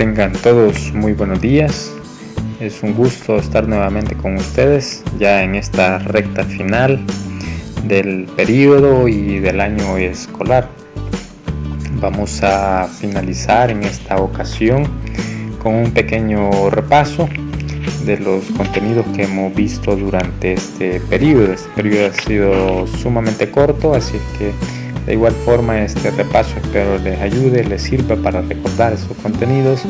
Tengan todos muy buenos días. Es un gusto estar nuevamente con ustedes ya en esta recta final del periodo y del año escolar. Vamos a finalizar en esta ocasión con un pequeño repaso de los contenidos que hemos visto durante este periodo. Este periodo ha sido sumamente corto, así que de igual forma este repaso espero les ayude, les sirva para recordar esos contenidos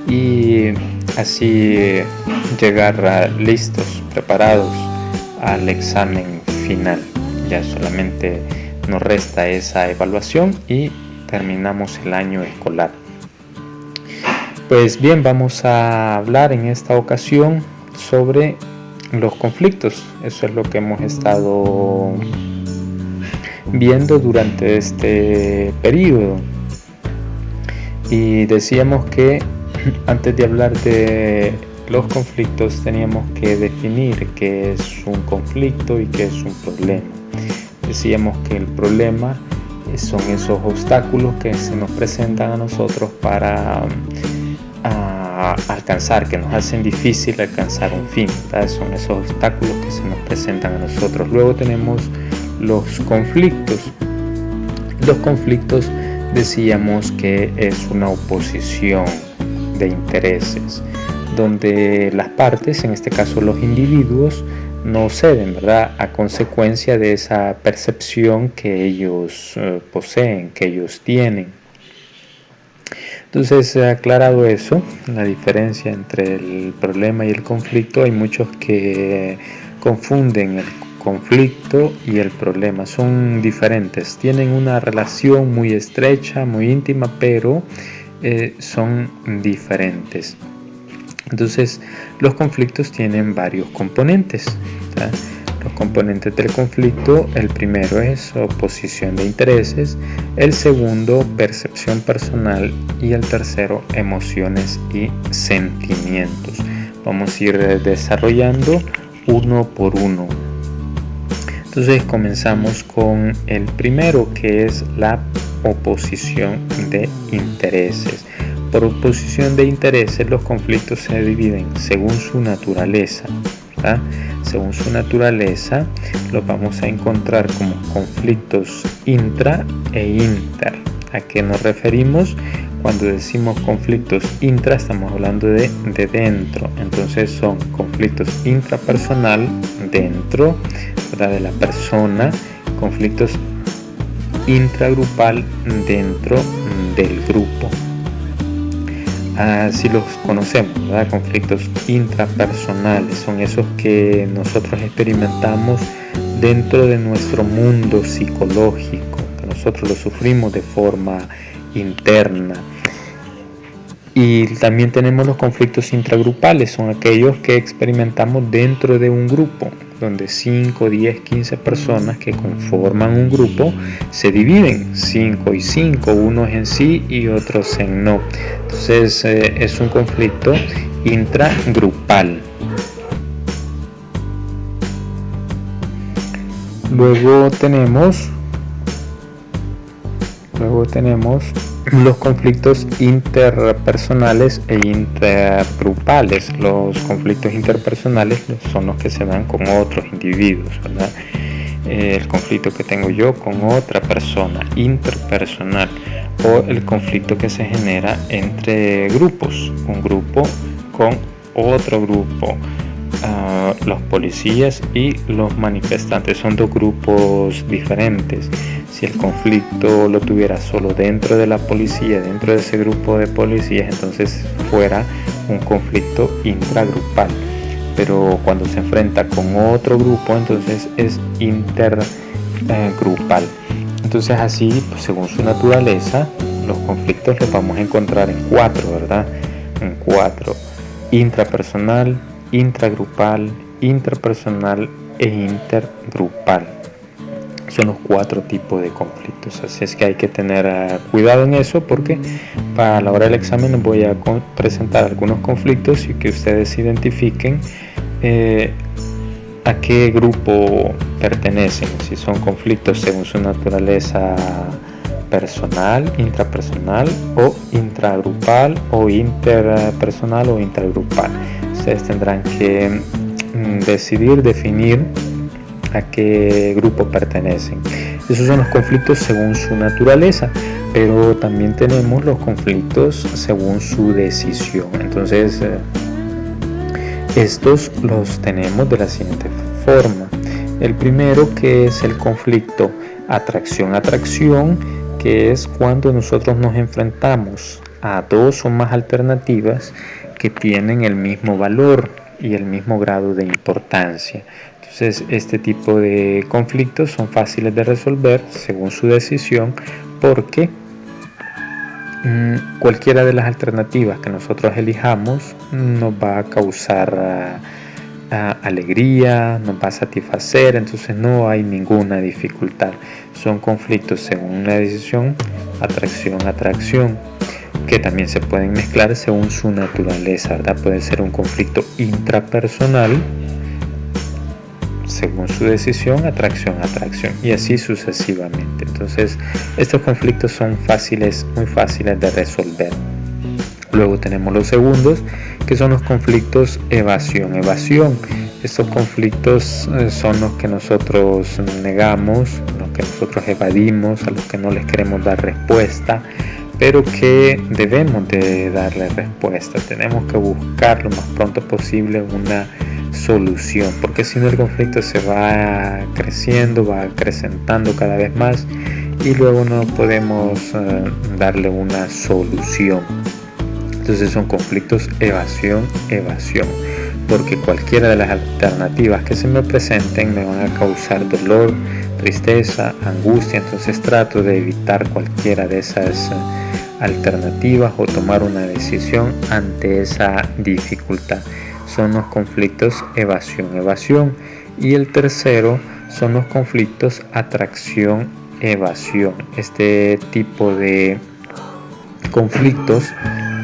y así llegar listos, preparados al examen final. Ya solamente nos resta esa evaluación y terminamos el año escolar. Pues bien, vamos a hablar en esta ocasión sobre los conflictos. Eso es lo que hemos estado viendo durante este periodo. Y decíamos que antes de hablar de los conflictos teníamos que definir qué es un conflicto y qué es un problema. Decíamos que el problema son esos obstáculos que se nos presentan a nosotros para alcanzar, que nos hacen difícil alcanzar un fin, ¿verdad? Son esos obstáculos que se nos presentan a nosotros. Luego tenemos los conflictos. Los conflictos decíamos que es una oposición de intereses, donde las partes, en este caso los individuos, no ceden, ¿verdad?, a consecuencia de esa percepción que ellos poseen, que ellos tienen. Entonces, aclarado eso, la diferencia entre el problema y el conflicto, hay muchos que confunden el conflicto y el problema. Son diferentes, tienen una relación muy estrecha, muy íntima, pero son diferentes. Entonces, los conflictos tienen varios componentes, ¿verdad? Los componentes del conflicto, el primero es oposición de intereses, el segundo percepción personal y el tercero emociones y sentimientos. Vamos a ir desarrollando uno por uno. Entonces comenzamos con el primero, que es la oposición de intereses. Por oposición de intereses, los conflictos se dividen según su naturaleza, ¿verdad? Según su naturaleza, los vamos a encontrar como conflictos intra e inter. ¿A qué nos referimos? Cuando decimos conflictos intra, estamos hablando de dentro. Entonces son conflictos intrapersonal, dentro, ¿verdad?, de la persona, conflictos intragrupal, dentro del grupo. Así los conocemos, ¿verdad? Conflictos intrapersonales son esos que nosotros experimentamos dentro de nuestro mundo psicológico, que nosotros lo sufrimos de forma interna. Y también tenemos los conflictos intragrupales, son aquellos que experimentamos dentro de un grupo, donde 5, 10, 15 personas que conforman un grupo se dividen 5 y 5, unos en sí y otros en no. Entonces es un conflicto intragrupal. Luego tenemos los conflictos interpersonales e intergrupales. Los conflictos interpersonales son los que se dan con otros individuos, ¿verdad? El conflicto que tengo yo con otra persona, interpersonal, o el conflicto que se genera entre grupos, un grupo con otro grupo. Los policías y los manifestantes son dos grupos diferentes. Si el conflicto lo tuviera solo dentro de la policía, dentro de ese grupo de policías, entonces fuera un conflicto intragrupal. Pero cuando se enfrenta con otro grupo, entonces es intergrupal. Entonces así, pues, según su naturaleza, los conflictos los vamos a encontrar en 4, ¿verdad? En 4: intrapersonal, intragrupal, interpersonal e intergrupal. Son los 4 tipos de conflictos, así es que hay que tener cuidado en eso, porque para la hora del examen les voy a presentar algunos conflictos y que ustedes identifiquen a qué grupo pertenecen, si son conflictos según su naturaleza personal, intrapersonal o intragrupal o interpersonal o intergrupal. Ustedes tendrán que definir a qué grupo pertenecen. Esos son los conflictos según su naturaleza, pero también tenemos los conflictos según su decisión. Entonces, estos los tenemos de la siguiente forma. El primero, que es el conflicto atracción-atracción, que es cuando nosotros nos enfrentamos a dos o más alternativas que tienen el mismo valor y el mismo grado de importancia. Entonces, este tipo de conflictos son fáciles de resolver según su decisión, porque cualquiera de las alternativas que nosotros elijamos nos va a causar alegría, nos va a satisfacer, entonces no hay ninguna dificultad. Son conflictos según una decisión, atracción, que también se pueden mezclar según su naturaleza, ¿verdad? Puede ser un conflicto intrapersonal según su decisión, atracción, y así sucesivamente. Entonces, estos conflictos son muy fáciles de resolver. Luego tenemos los segundos, que son los conflictos evasión. Estos conflictos son los que nosotros negamos, los que nosotros evadimos, a los que no les queremos dar respuesta, pero que debemos de darle respuesta. Tenemos que buscar lo más pronto posible una solución, porque si no el conflicto se va creciendo, va acrecentando cada vez más y luego no podemos darle una solución. Entonces son conflictos evasión, porque cualquiera de las alternativas que se me presenten me van a causar dolor, tristeza, angustia. Entonces trato de evitar cualquiera de esas alternativas o tomar una decisión ante esa dificultad. Son los conflictos evasión. Y el tercero son los conflictos atracción-evasión. Este tipo de conflictos,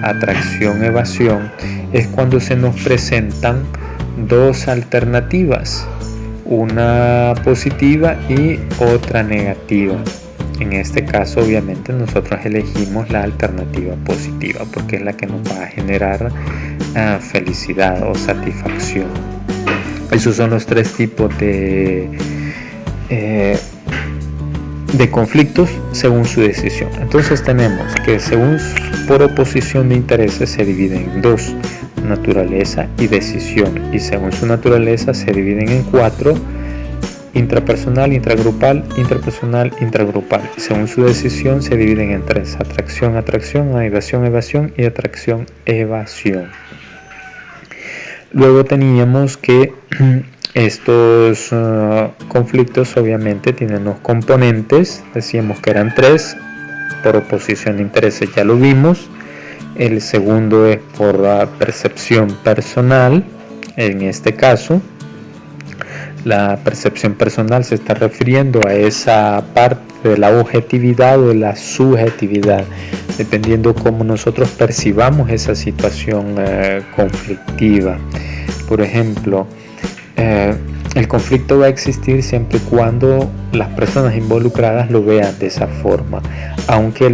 atracción-evasión, es cuando se nos presentan dos alternativas, una positiva y otra negativa. En este caso, obviamente, nosotros elegimos la alternativa positiva porque es la que nos va a generar felicidad o satisfacción. Esos son los tres tipos de conflictos según su decisión. Entonces tenemos que por oposición de intereses se dividen en dos: naturaleza y decisión, y según su naturaleza se dividen en cuatro: intrapersonal, intragrupal, interpersonal, intragrupal. Según su decisión se dividen en tres: atracción, evasión y atracción, evasión. Luego teníamos que estos conflictos obviamente tienen los componentes, decíamos que eran tres: por oposición de intereses, ya lo vimos. El segundo es por percepción personal. En este caso, la percepción personal se está refiriendo a esa parte de la objetividad o de la subjetividad, dependiendo cómo nosotros percibamos esa situación conflictiva. Por ejemplo, el conflicto va a existir siempre y cuando las personas involucradas lo vean de esa forma, aunque el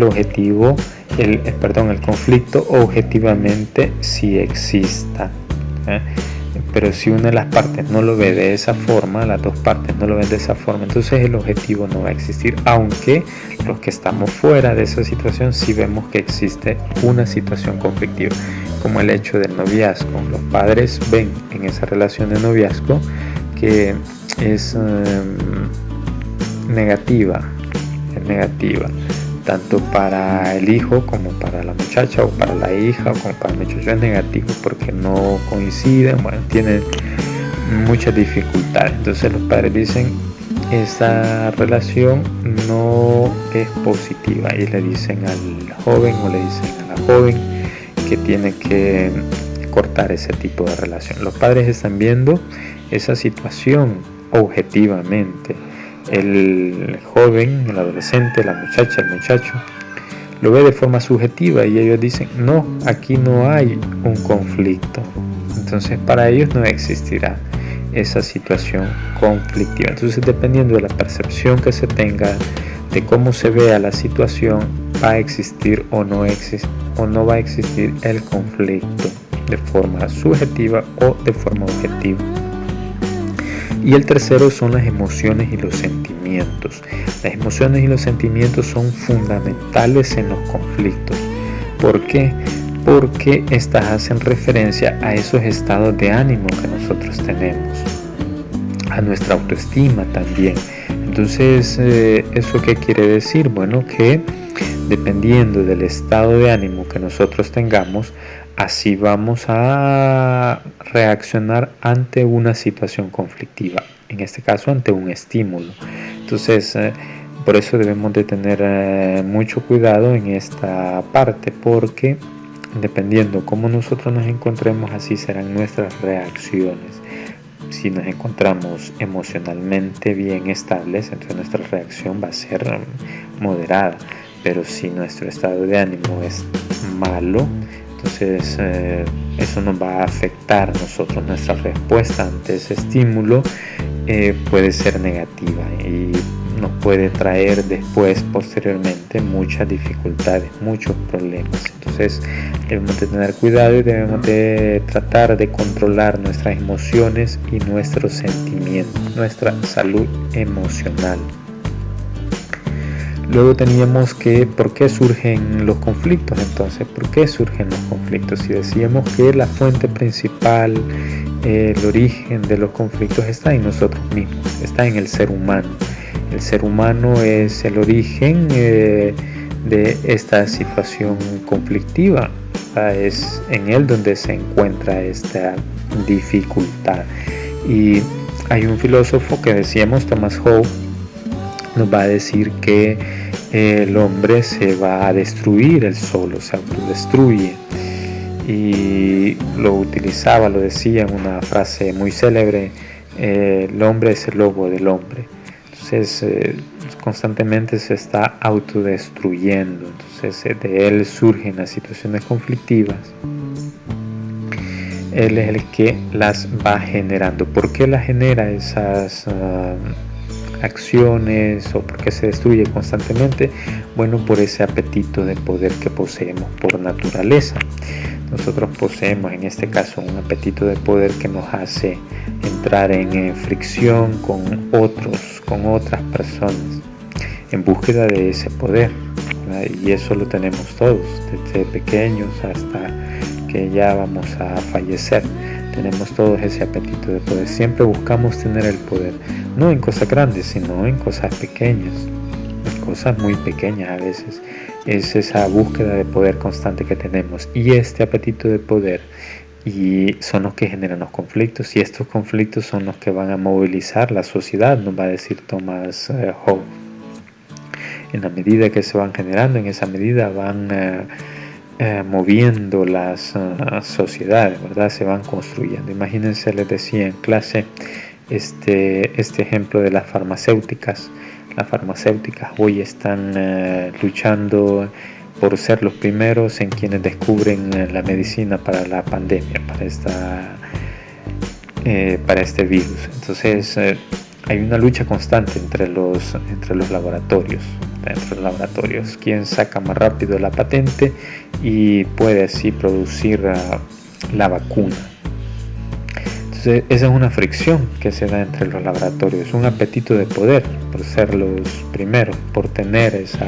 conflicto objetivamente sí exista. Pero si una de las partes no lo ve de esa forma, las dos partes no lo ven de esa forma, entonces el objetivo no va a existir, aunque los que estamos fuera de esa situación sí vemos que existe una situación conflictiva, como el hecho del noviazgo. Los padres ven en esa relación de noviazgo que es negativa, tanto para el hijo como para la muchacha, o para la hija o como para el muchacho. Es negativo porque no coinciden, tienen muchas dificultades. Entonces los padres dicen: esta relación no es positiva, y le dicen al joven o le dicen a la joven que tiene que cortar ese tipo de relación. Los padres están viendo esa situación objetivamente. El joven, el adolescente, la muchacha, el muchacho lo ve de forma subjetiva, y ellos dicen: no, aquí no hay un conflicto. Entonces para ellos no existirá esa situación conflictiva. Entonces, dependiendo de la percepción que se tenga de cómo se vea la situación, va a existir o no va a existir el conflicto de forma subjetiva o de forma objetiva. Y el tercero son las emociones y los sentimientos. Las emociones y los sentimientos son fundamentales en los conflictos. ¿Por qué? Porque estas hacen referencia a esos estados de ánimo que nosotros tenemos, a nuestra autoestima también. Entonces, ¿eso qué quiere decir? Bueno, que dependiendo del estado de ánimo que nosotros tengamos, así vamos a reaccionar ante una situación conflictiva, en este caso ante un estímulo. Entonces, por eso debemos de tener mucho cuidado en esta parte, porque dependiendo cómo nosotros nos encontremos, así serán nuestras reacciones. Si nos encontramos emocionalmente bien estables, entonces nuestra reacción va a ser moderada. Pero si nuestro estado de ánimo es malo, entonces eso nos va a afectar a nosotros. Nuestra respuesta ante ese estímulo puede ser negativa y nos puede traer después, posteriormente, muchas dificultades, muchos problemas. Entonces debemos de tener cuidado y debemos de tratar de controlar nuestras emociones y nuestros sentimientos, nuestra salud emocional. Luego teníamos que, ¿por qué surgen los conflictos? Entonces, ¿por qué surgen los conflictos? Si decíamos que la fuente principal, el origen de los conflictos está en nosotros mismos, está en el ser humano. El ser humano es el origen de esta situación conflictiva. Es en él donde se encuentra esta dificultad. Y hay un filósofo que decíamos, Thomas Hobbes, nos va a decir que el hombre se va a destruir él solo, se autodestruye. Y lo decía en una frase muy célebre, el hombre es el lobo del hombre. Entonces constantemente se está autodestruyendo. Entonces de él surgen las situaciones conflictivas. Él es el que las va generando. ¿Por qué las genera esas acciones o por qué se destruye constantemente? Bueno, por ese apetito de poder que poseemos por naturaleza. Nosotros poseemos en este caso un apetito de poder que nos hace entrar en fricción con otros, con otras personas, en búsqueda de ese poder, ¿verdad? Y eso lo tenemos todos, desde pequeños hasta que ya vamos a fallecer. Tenemos todos ese apetito de poder. Siempre buscamos tener el poder, no en cosas grandes, sino en cosas pequeñas, en cosas muy pequeñas a veces. Es esa búsqueda de poder constante que tenemos, y este apetito de poder y son los que generan los conflictos, y estos conflictos son los que van a movilizar la sociedad, nos va a decir Thomas Hobbes. En la medida que se van generando, en esa medida van moviendo las sociedades, ¿verdad? Se van construyendo. Imagínense, les decía en clase este ejemplo de las farmacéuticas. Las farmacéuticas hoy están luchando por ser los primeros en quienes descubren la medicina para la pandemia, para este virus. Entonces hay una lucha constante entre los laboratorios. Entre los laboratorios, quien saca más rápido la patente y puede así producir la vacuna. Entonces esa es una fricción que se da entre los laboratorios, un apetito de poder por ser los primeros, por tener esa,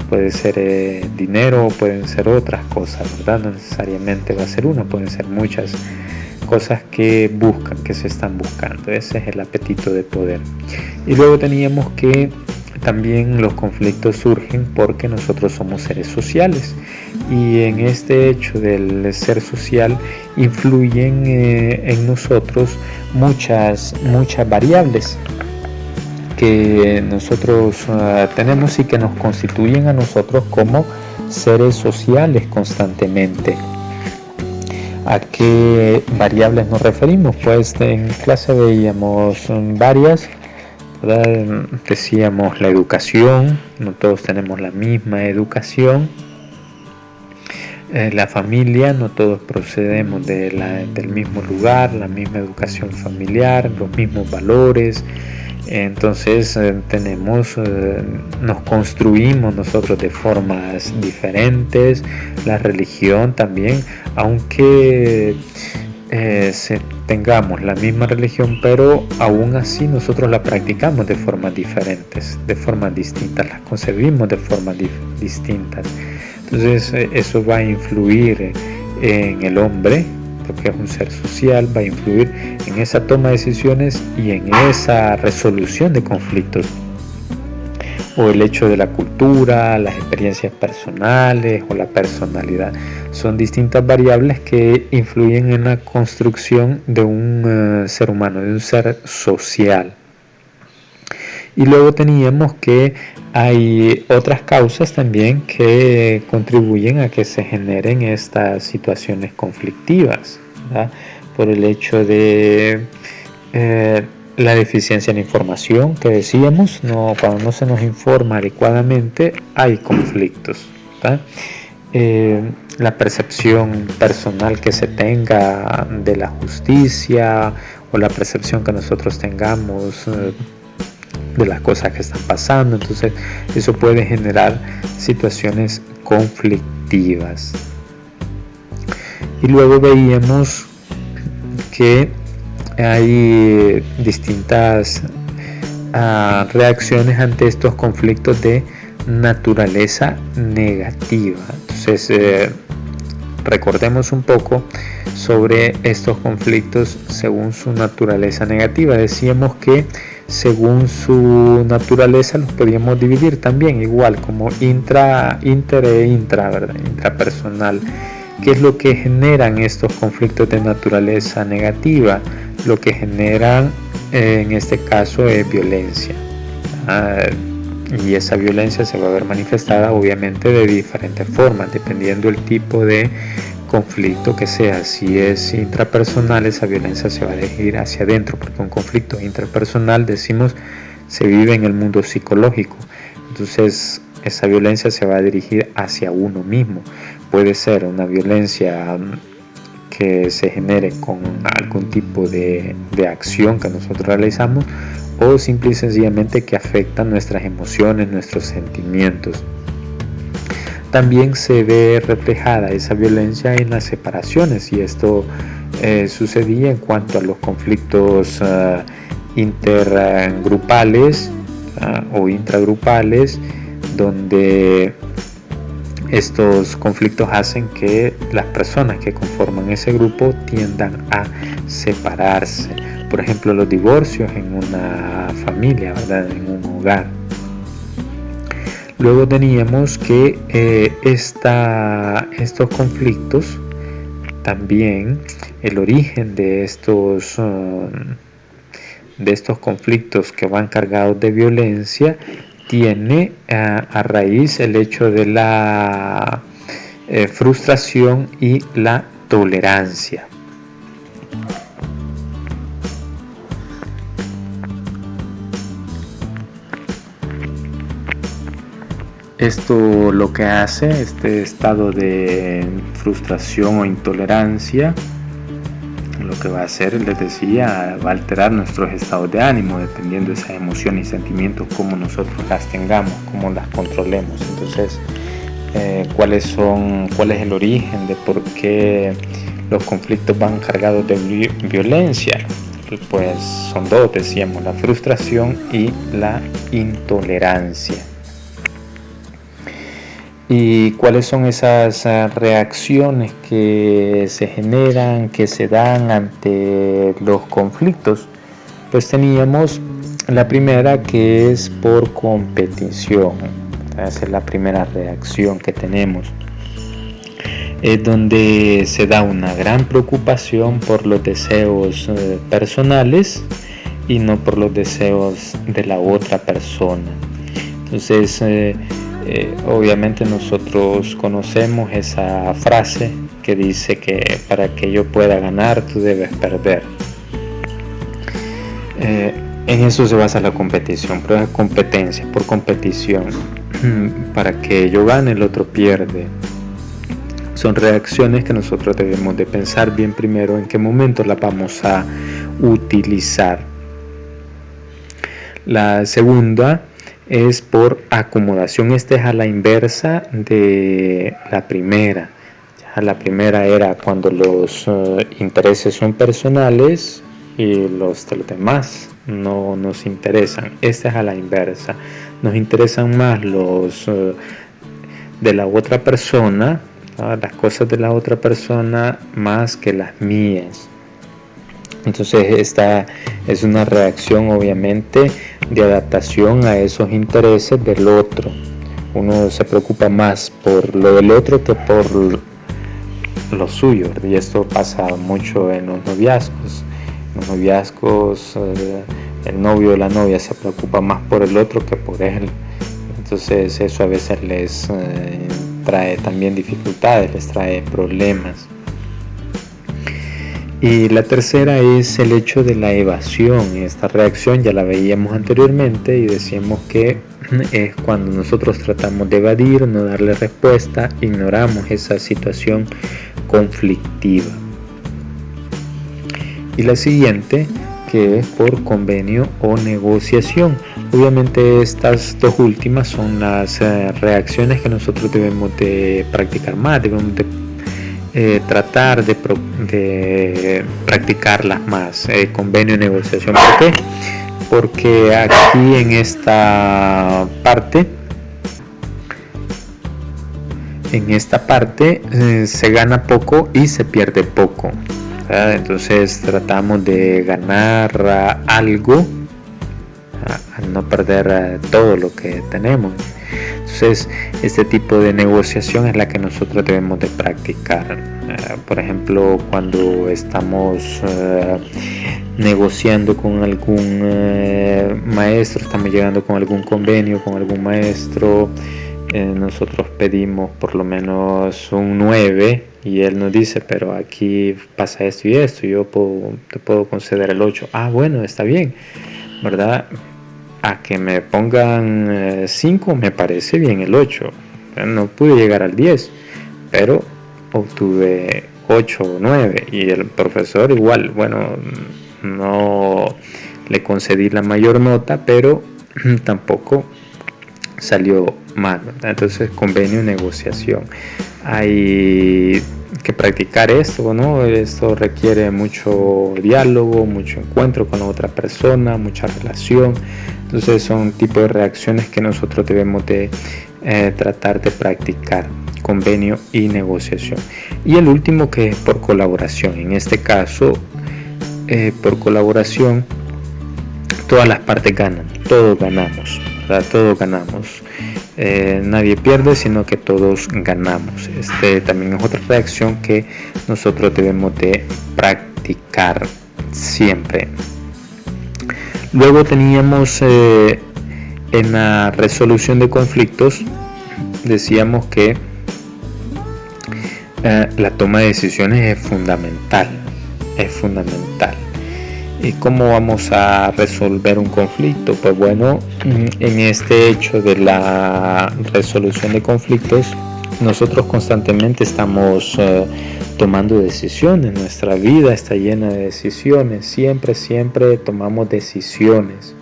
puede ser dinero o pueden ser otras cosas, ¿verdad? No necesariamente va a ser una, pueden ser muchas cosas que se están buscando. Ese es el apetito de poder. Y luego teníamos que también los conflictos surgen porque nosotros somos seres sociales, y en este hecho del ser social influyen en nosotros muchas variables que nosotros tenemos y que nos constituyen a nosotros como seres sociales constantemente. ¿A qué variables nos referimos? Pues en clase veíamos varias. Decíamos la educación, no todos tenemos la misma educación. La familia, no todos procedemos del mismo lugar, la misma educación familiar, los mismos valores. Entonces nos construimos nosotros de formas diferentes, la religión también, aunque tengamos la misma religión, pero aún así nosotros la practicamos de formas diferentes, de formas distintas, la concebimos de formas distintas. Entonces eso va a influir en el hombre, porque es un ser social, va a influir en esa toma de decisiones y en esa resolución de conflictos, o el hecho de la cultura, las experiencias personales o la personalidad. Son distintas variables que influyen en la construcción de un ser humano, de un ser social. Y luego teníamos que hay otras causas también que contribuyen a que se generen estas situaciones conflictivas, ¿verdad? Por el hecho de la deficiencia en información que decíamos, cuando no se nos informa adecuadamente hay conflictos, ¿verdad? La percepción personal que se tenga de la justicia o la percepción que nosotros tengamos de las cosas que están pasando, entonces eso puede generar situaciones conflictivas. Y luego veíamos que hay distintas reacciones ante estos conflictos de naturaleza negativa. Entonces recordemos un poco sobre estos conflictos según su naturaleza negativa. Decíamos que según su naturaleza los podíamos dividir también igual como inter e intra, ¿verdad? Intrapersonal. ¿Qué es lo que generan estos conflictos de naturaleza negativa? Lo que generan en este caso es violencia. Y esa violencia se va a ver manifestada obviamente de diferentes formas, dependiendo del tipo de conflicto que sea. Si es intrapersonal, esa violencia se va a dirigir hacia adentro, porque un conflicto intrapersonal, decimos, se vive en el mundo psicológico. Entonces esa violencia se va a dirigir hacia uno mismo. Puede ser una violencia que se genere con algún tipo de acción que nosotros realizamos, o simple y sencillamente que afecta nuestras emociones, nuestros sentimientos. También se ve reflejada esa violencia en las separaciones, y esto sucedía en cuanto a los conflictos intergrupales o intragrupales, donde estos conflictos hacen que las personas que conforman ese grupo tiendan a separarse. Por ejemplo, los divorcios en una familia, ¿verdad? En un hogar. Luego teníamos que estos conflictos, también el origen de estos conflictos que van cargados de violencia, tiene a raíz el hecho de la frustración y la tolerancia. Esto lo que hace, este estado de frustración o intolerancia, lo que va a hacer, les decía, va a alterar nuestros estados de ánimo, dependiendo de esas emociones y sentimientos, cómo nosotros las tengamos, cómo las controlemos. Entonces, ¿cuál es el origen de por qué los conflictos van cargados de violencia? Pues son dos, decíamos, la frustración y la intolerancia. ¿Y cuáles son esas reacciones que se generan, que se dan ante los conflictos? Pues teníamos la primera, que es por competición. Esa es la primera reacción que tenemos. Es donde se da una gran preocupación por los deseos personales y no por los deseos de la otra persona. Entonces, obviamente nosotros conocemos esa frase que dice que para que yo pueda ganar, tú debes perder. En eso se basa la competición, pero es competencia, por competición. Para que yo gane, el otro pierde. Son reacciones que nosotros debemos de pensar bien primero en qué momento las vamos a utilizar. La segunda es por acomodación. Esta es a la inversa de la primera. Ya la primera era cuando los intereses son personales y los de los demás no nos interesan. Esta es a la inversa. Nos interesan más los de la otra persona, las cosas de la otra persona más que las mías. Entonces esta es una reacción obviamente de adaptación a esos intereses del otro. Uno se preocupa más por lo del otro que por lo suyo, y esto pasa mucho en los noviazgos. En los noviazgos el novio o la novia se preocupa más por el otro que por él. Entonces eso a veces les trae también dificultades, les trae problemas. Y la tercera es el hecho de la evasión. Esta reacción ya la veíamos anteriormente y decíamos que es cuando nosotros tratamos de evadir, no darle respuesta, ignoramos esa situación conflictiva. Y la siguiente, que es por convenio o negociación. Obviamente estas dos últimas son las reacciones que nosotros debemos de practicar más, debemos de tratar de practicarlas más. Convenio y negociación. ¿Por qué? Porque aquí en esta parte se gana poco y se pierde poco. Entonces tratamos de ganar algo al no perder todo lo que tenemos. Entonces este tipo de negociación es la que nosotros debemos de practicar. Por ejemplo, cuando estamos negociando con algún maestro, estamos llegando con algún convenio con algún maestro, nosotros pedimos por lo menos un 9 y él nos dice, pero aquí pasa esto y esto, yo te puedo conceder el 8. Bueno, está bien, ¿verdad? A que me pongan 5 me parece bien el 8. No pude llegar al 10, pero obtuve 8 o 9 y el profesor igual, bueno, no le concedí la mayor nota, pero tampoco salió mal, ¿verdad? Entonces convenio, negociación. Hay que practicar esto, ¿no? Esto requiere mucho diálogo, mucho encuentro con la otra persona, mucha relación. Entonces son tipos de reacciones que nosotros debemos de tratar de practicar, convenio y negociación. Y el último, que es por colaboración. En este caso, por colaboración, todas las partes ganan, todos ganamos, ¿verdad? Todos ganamos. Nadie pierde, sino que todos ganamos. También es otra reacción que nosotros debemos de practicar siempre. Luego teníamos en la resolución de conflictos, decíamos que la toma de decisiones es fundamental. ¿Y cómo vamos a resolver un conflicto? Pues bueno, en este hecho de la resolución de conflictos, nosotros constantemente estamos tomando decisiones. Nuestra vida está llena de decisiones. Siempre tomamos decisiones.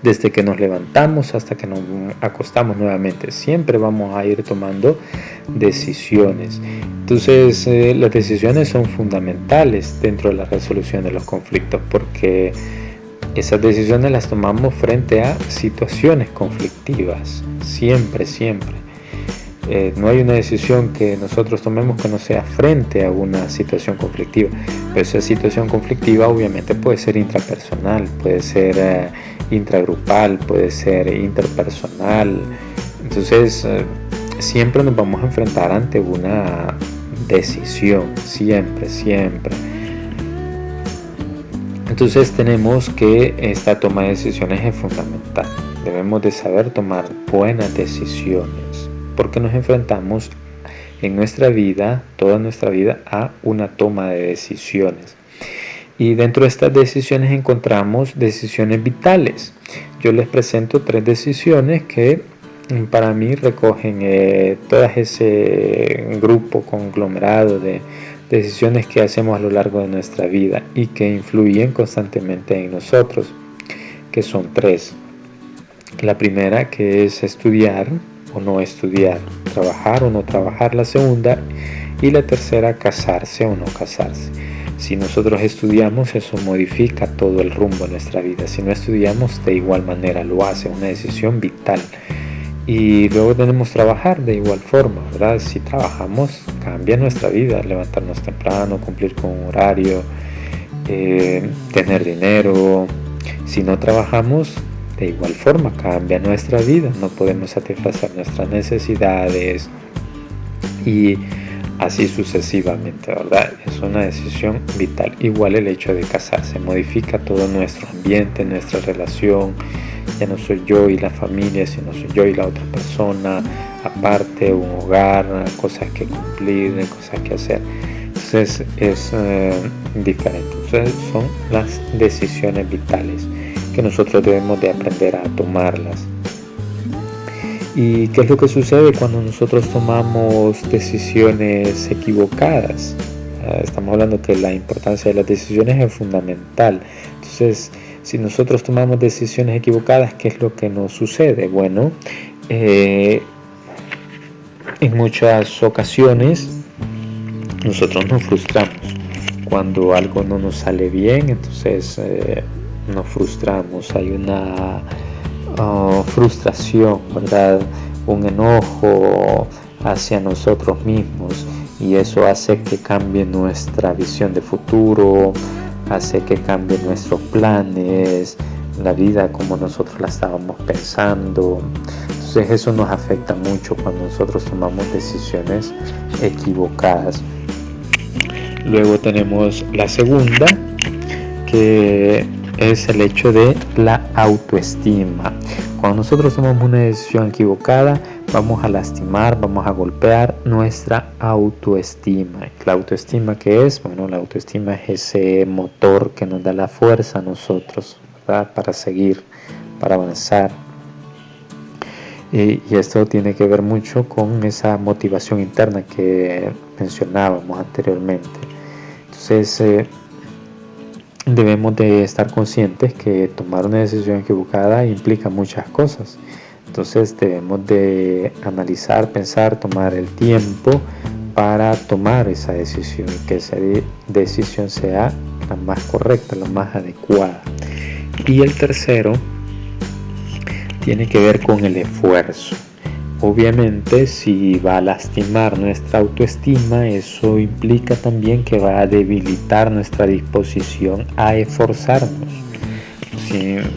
Desde que nos levantamos hasta que nos acostamos nuevamente, siempre vamos a ir tomando decisiones. Entonces las decisiones son fundamentales dentro de la resolución de los conflictos, porque esas decisiones las tomamos frente a situaciones conflictivas, siempre. No hay una decisión que nosotros tomemos que no sea frente a una situación conflictiva. Pero esa situación conflictiva obviamente puede ser intrapersonal, puede ser intragrupal, puede ser interpersonal. Entonces siempre nos vamos a enfrentar ante una decisión, siempre. Entonces tenemos que esta toma de decisiones es fundamental. Debemos de saber tomar buenas decisiones, porque nos enfrentamos en nuestra vida, toda nuestra vida, a una toma de decisiones. Y dentro de estas decisiones encontramos decisiones vitales. Yo les presento 3 decisiones que para mí recogen todo ese grupo conglomerado de decisiones que hacemos a lo largo de nuestra vida y que influyen constantemente en nosotros, que son tres. La primera, que es estudiar o no estudiar, trabajar o no trabajar, la segunda, y la tercera, casarse o no casarse. Si nosotros estudiamos, eso modifica todo el rumbo de nuestra vida. Si no estudiamos, de igual manera lo hace, una decisión vital. Y luego tenemos trabajar de igual forma, ¿verdad? Si trabajamos, cambia nuestra vida, levantarnos temprano, cumplir con un horario, tener dinero. Si no trabajamos, de igual forma cambia nuestra vida, no podemos satisfacer nuestras necesidades y así sucesivamente, ¿verdad? Es una decisión vital. Igual el hecho de casarse modifica todo nuestro ambiente, nuestra relación. Ya no soy yo y la familia, sino soy yo y la otra persona, aparte, un hogar, cosas que cumplir, cosas que hacer. Entonces es diferente. Entonces son las decisiones vitales que nosotros debemos de aprender a tomarlas. ¿Y qué es lo que sucede cuando nosotros tomamos decisiones equivocadas? Estamos hablando que la importancia de las decisiones es fundamental. Entonces, si nosotros tomamos decisiones equivocadas, ¿qué es lo que nos sucede? Bueno, en muchas ocasiones nosotros nos frustramos. Cuando algo no nos sale bien, entonces nos frustramos. Hay una frustración, ¿verdad? Un enojo hacia nosotros mismos, y eso hace que cambie nuestra visión de futuro, hace que cambie nuestros planes, la vida como nosotros la estábamos pensando. Entonces eso nos afecta mucho cuando nosotros tomamos decisiones equivocadas. Luego tenemos la segunda, que es el hecho de la autoestima. Cuando nosotros tomamos una decisión equivocada, vamos a lastimar, vamos a golpear nuestra autoestima. ¿La autoestima qué es? Bueno, la autoestima es ese motor que nos da la fuerza a nosotros, ¿verdad? Para seguir, para avanzar. Y esto tiene que ver mucho con esa motivación interna que mencionábamos anteriormente. Entonces, debemos de estar conscientes que tomar una decisión equivocada implica muchas cosas. Entonces debemos de analizar, pensar, tomar el tiempo para tomar esa decisión y que esa decisión sea la más correcta, la más adecuada. Y el tercero tiene que ver con el esfuerzo. Obviamente, si va a lastimar nuestra autoestima, eso implica también que va a debilitar nuestra disposición a esforzarnos.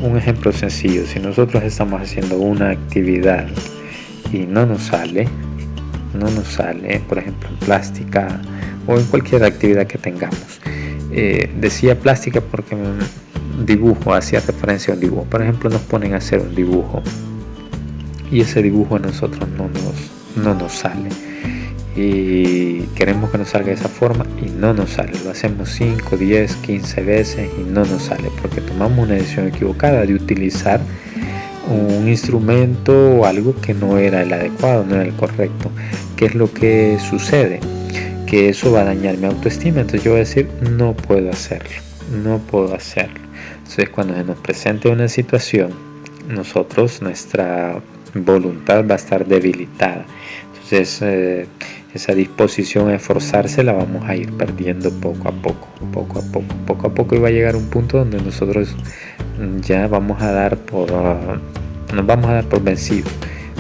Un ejemplo sencillo: si nosotros estamos haciendo una actividad y no nos sale, por ejemplo en plástica o en cualquier actividad que tengamos. Decía plástica porque dibujo, hacía referencia a un dibujo. Por ejemplo, nos ponen a hacer un dibujo y ese dibujo a nosotros no nos sale, y queremos que nos salga de esa forma y no nos sale. Lo hacemos 5, 10, 15 veces y no nos sale porque tomamos una decisión equivocada de utilizar un instrumento o algo que no era el adecuado, no era el correcto. ¿Qué es lo que sucede? Que eso va a dañar mi autoestima. Entonces yo voy a decir, no puedo hacerlo. Entonces cuando se nos presente una situación, nuestra voluntad va a estar debilitada. Entonces esa disposición a esforzarse la vamos a ir perdiendo poco a poco, y va a llegar un punto donde nosotros ya nos vamos a dar por vencidos,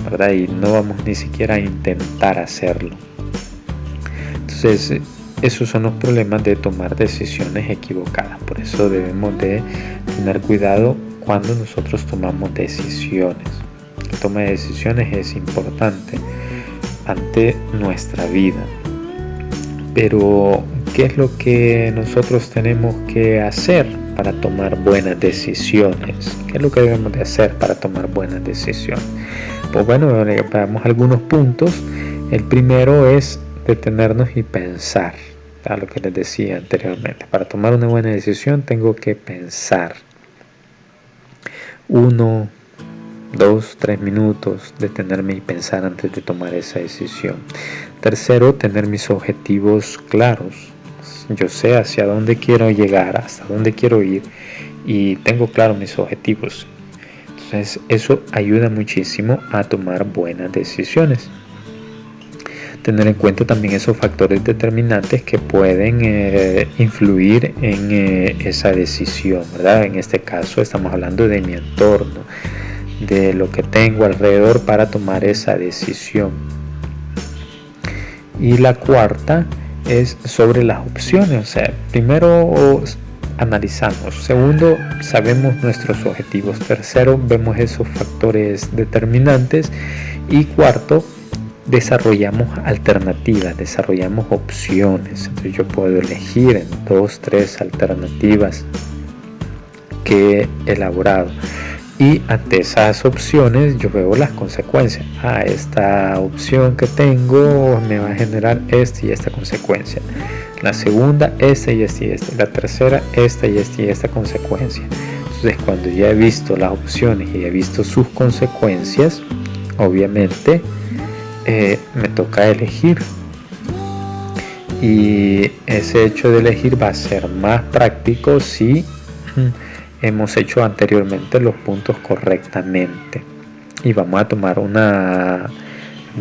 ¿verdad? Y no vamos ni siquiera a intentar hacerlo. Entonces esos son los problemas de tomar decisiones equivocadas. Por eso debemos de tener cuidado cuando nosotros tomamos decisiones. La toma de decisiones es importante ante nuestra vida. Pero, ¿qué es lo que nosotros tenemos que hacer para tomar buenas decisiones? ¿Qué es lo que debemos de hacer para tomar buenas decisiones? Pues bueno, veamos algunos puntos. El primero es detenernos y pensar. A lo que les decía anteriormente, para tomar una buena decisión tengo que pensar 1, 2, 3 minutos, detenerme y pensar antes de tomar esa decisión. Tercero, tener mis objetivos claros. Yo sé hacia dónde quiero llegar, hasta dónde quiero ir, y tengo claro mis objetivos. Entonces eso ayuda muchísimo a tomar buenas decisiones. Tener en cuenta también esos factores determinantes que pueden influir en esa decisión, ¿verdad? En este caso estamos hablando de mi entorno, de lo que tengo alrededor para tomar esa decisión. Y la cuarta es sobre las opciones. O sea, primero analizamos, segundo sabemos nuestros objetivos, tercero vemos esos factores determinantes y cuarto desarrollamos alternativas, desarrollamos opciones. Entonces yo puedo elegir en 2, 3 alternativas que he elaborado y ante esas opciones yo veo las consecuencias. Esta opción que tengo me va a generar esta y esta consecuencia, la segunda esta y esta y esta, la tercera esta y esta y esta consecuencia. Entonces cuando ya he visto las opciones y he visto sus consecuencias, obviamente me toca elegir, y ese hecho de elegir va a ser más práctico si hemos hecho anteriormente los puntos correctamente y vamos a tomar una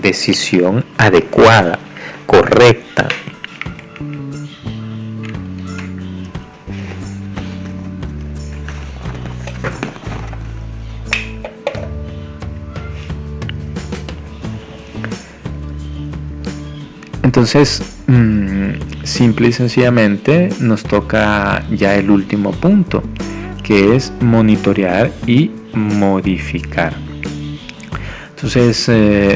decisión adecuada, correcta. Entonces, simple y sencillamente nos toca ya el último punto, que es monitorear y modificar. Entonces,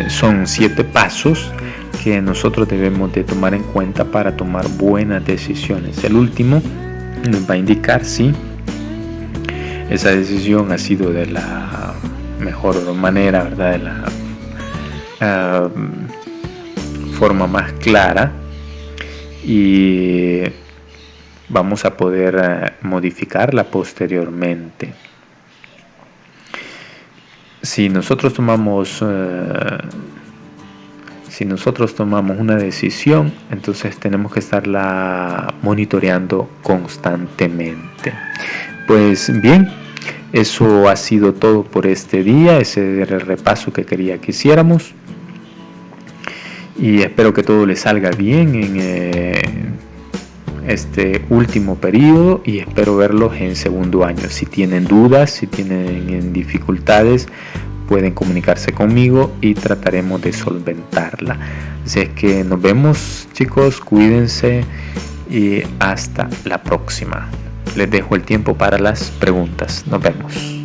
son 7 pasos que nosotros debemos de tomar en cuenta para tomar buenas decisiones. El último nos va a indicar si esa decisión ha sido de la mejor manera, ¿verdad? De la forma más clara, y vamos a poder modificarla posteriormente. Si nosotros tomamos una decisión, entonces tenemos que estarla monitoreando constantemente. Pues bien, eso ha sido todo por este día. Ese era el repaso que quería que hiciéramos. Y espero que todo les salga bien en este último periodo, y espero verlos en segundo año. Si tienen dudas, si tienen dificultades, pueden comunicarse conmigo y trataremos de solventarla. Así es que nos vemos, chicos, cuídense y hasta la próxima. Les dejo el tiempo para las preguntas. Nos vemos.